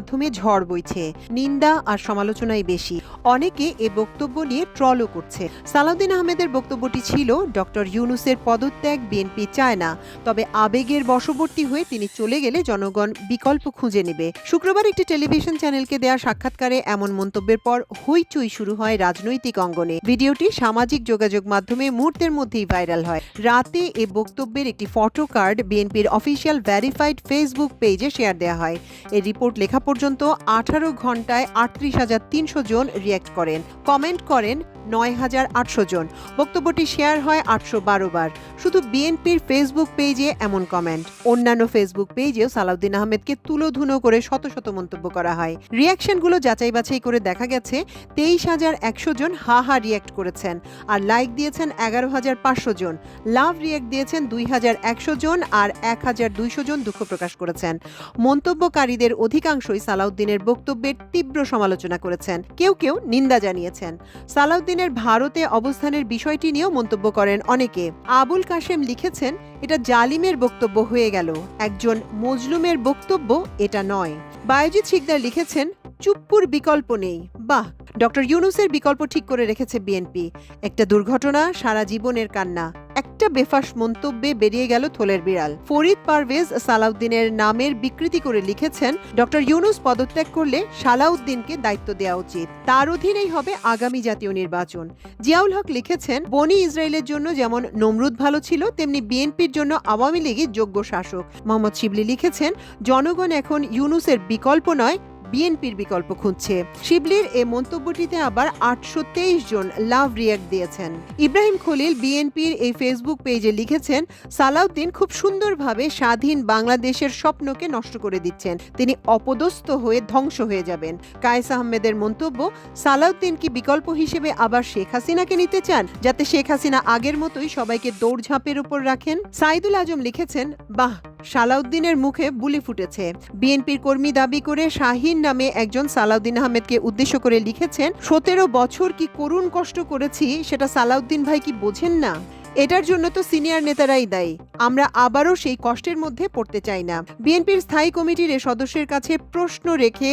মাধ্যমে ঝড় বইছে, নিন্দা আর সমালোচনাই বেশি। অনেকে এ বক্তব্য নিয়ে ট্রলও করছে। সালাউদ্দিন আহমেদের বক্তব্যটি ছিল, ডক্টর ইউনূসের পদত্যাগ বিএনপি চায় না, তবে আবেগের বশবর্তী হয়ে তিনি চলে গেলে জনগণ বিকল্প খুঁজে নেবে। শুক্রবার একটি টেলিভিশন চ্যানেলকে দেয়া সাক্ষাৎকারে এমন মন্তব্যের পর হইচই শুরু হয় রাজনৈতিক অঙ্গনে। ভিডিওটি সামাজিক যোগাযোগ মাধ্যমে মুহূর্তের মধ্যেই ভাইরাল হয়। রাতে এ বক্তব্যের একটি ফটো কার্ড বিএনপির অফিসিয়াল ভেরিফাইড ফেসবুক পেজে শেয়ার দেওয়া হয়। এই রিপোর্ট লেখা পর্যন্ত 18 ঘন্টায় 38,300 জন রিয়্যাক্ট করেন, কমেন্ট করেন 9,800 জন। বক্তব্যটি শেয়ার হয় 812 বার। শুধু বিএনপির ফেসবুক পেজে এমন কমেন্ট, অন্যান্য ফেসবুক পেজেও সালাউদ্দিন আহমেদকে তুলোধুনো করে শত শত মন্তব্য করা হয়। রিয়াকশনগুলো যাচাই বাছাই করে দেখা গেছে 23,100 জন হা হা রিয়্যাক্ট করেছেন, আর লাইক দিয়েছেন 11,500 জন, লাভ রিয়্যাক্ট দিয়েছেন 2,100 জন, আর 1,200 জন দুঃখ প্রকাশ করেছেন। মন্তব্যকারীদের অধিকাংশই সালাউদ্দিনের বক্তব্যের তীব্র সমালোচনা করেছেন, কেউ কেউ নিন্দা জানিয়েছেন। সালাউদ্দিনের ভারতে অবস্থানের বিষয়টি নিয়েও মন্তব্য করেন অনেকে। আবুল কাশেম লিখেছেন, এটা জালিমের বক্তব্য হয়ে গেল, একজন মজলুমের বক্তব্য এটা নয়। বায়েজিদ শিকদার লিখেছেন, চুপ্পুর বিকল্প নেই। বাহ, ডক্টর ইউনূসের বিকল্প ঠিক করে রেখেছে বিএনপি। একটা দুর্ঘটনা, সারা জীবনের কান্না, একটা বেফাস মন্তব্যে বেরিয়ে গেল থলের বিড়াল। ফরিদ পারভেজ সালাউদ্দিনের নামের বিকৃতি করে লিখেছেন, ডক্টর ইউনূস পদত্যাগ করলে সালাউদ্দিনকে দায়িত্ব দেওয়া উচিত, তার অধীনেই হবে আগামী জাতীয় নির্বাচন। জিয়াউল হক লিখেছেন, বনি ইসরায়েলের জন্য যেমন নমরুদ ভালো ছিল, তেমনি বিএনপির জন্য আওয়ামী লীগই যোগ্য শাসক। মোহাম্মদ শিবলি লিখেছেন, জনগণ এখন ইউনূসের বিকল্প নয়, বিএনপির বিকল্প খুঁজছে। শিবলির এই মন্তব্যটিতে আবার 823 জন লাভ রিয়্যাক্ট দিয়েছেন। ইব্রাহিম খলিল বিএনপির এই ফেসবুক পেজে লিখেছেন, সালাউদ্দিন খুব সুন্দরভাবে স্বাধীন বাংলাদেশের স্বপ্নকে নষ্ট করে দিচ্ছেন, তিনি অপদস্থ হয়ে ধ্বংস হয়ে যাবেন। কায়েস আহমেদের মন্তব্য, সালাউদ্দিন কি বিকল্প হিসেবে আবার শেখ হাসিনাকে নিতে চান, যাতে শেখ হাসিনা আগের মতোই সবাইকে দৌড়ঝাঁপের উপর রাখেন। সাইদুল আজম লিখেছেন, বাহ, সালাউদ্দিনের মুখে বুলি ফুটেছে। বিএনপির কর্মী দাবি করে শাহিন নামে একজন সালাউদ্দিন আহমেদকে উদ্দেশ্য করে লিখেছেন, 17 বছর কি করুণ কষ্ট করেছি সেটা সালাউদ্দিন ভাই কি বোঝেন না? এটার জন্য তো সিনিয়র নেতারাই দায়ী। আমরা আবারও সেই কষ্টের মধ্যে পড়তে চাই না। বিএনপির স্থায়ী কমিটির এ সদস্যের কাছে প্রশ্ন রেখে